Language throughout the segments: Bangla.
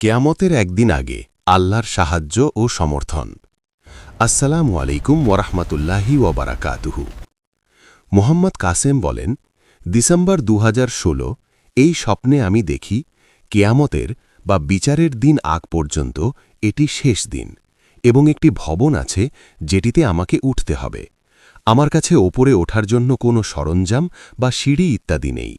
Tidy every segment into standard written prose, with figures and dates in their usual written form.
কেয়ামতের একদিন আগে আল্লাহর সাহায্য ও সমর্থন। আসসালামু আলাইকুম ওরহমতুল্লাহি ওবারাকাতুহু। মোহাম্মদ কাসেম বলেন, ডিসেম্বর ২০১৬ এই স্বপ্নে আমি দেখি কেয়ামতের বা বিচারের দিন আগ পর্যন্ত এটি শেষ দিন এবং একটি ভবন আছে যেটিতে আমাকে উঠতে হবে। আমার কাছে ওপরে ওঠার জন্য কোনো সরঞ্জাম বা সিঁড়ি ইত্যাদি নেই।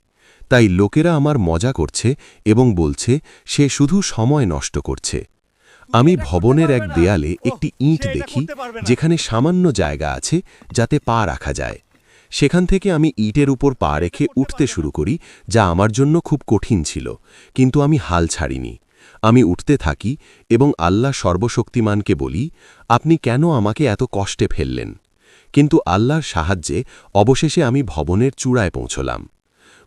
তাই লোকেরা আমার মজা করছে এবং বলছে সে শুধু সময় নষ্ট করছে। আমি ভবনের এক দেয়ালে একটি ইঁট দেখি যেখানে সামান্য জায়গা আছে যাতে পা রাখা যায়। সেখান থেকে আমি ইটের উপর পা রেখে উঠতে শুরু করি, যা আমার জন্য খুব কঠিন ছিল, কিন্তু আমি হাল ছাড়িনি। আমি উঠতে থাকি এবং আল্লাহ সর্বশক্তিমানকে বলি, আপনি কেন আমাকে এত কষ্টে ফেললেন? কিন্তু আল্লাহর সাহায্যে অবশেষে আমি ভবনের চূড়ায় পৌঁছলাম।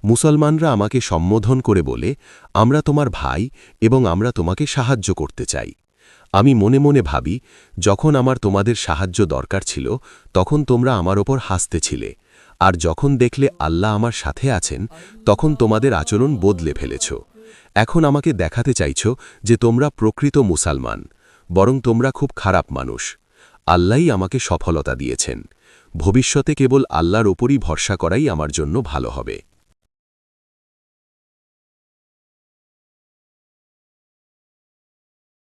মুসলমানরা আমাকে সম্বোধন করে বলে, আমরা তোমার ভাই এবং আমরা তোমাকে সাহায্য করতে চাই। আমি মনে মনে ভাবি, যখন আমার তোমাদের সাহায্য দরকার ছিল তখন তোমরা আমার ওপর হাসতেছিলে, আর যখন দেখলে আল্লাহ আমার সাথে আছেন তখন তোমাদের আচরণ বদলে ফেলেছ। এখন আমাকে দেখাতে চাইছ যে তোমরা প্রকৃত মুসলমান, বরং তোমরা খুব খারাপ মানুষ। আল্লাহই আমাকে সফলতা দিয়েছেন। ভবিষ্যতে কেবল আল্লাহর ওপরই ভরসা করাই আমার জন্য ভালো হবে।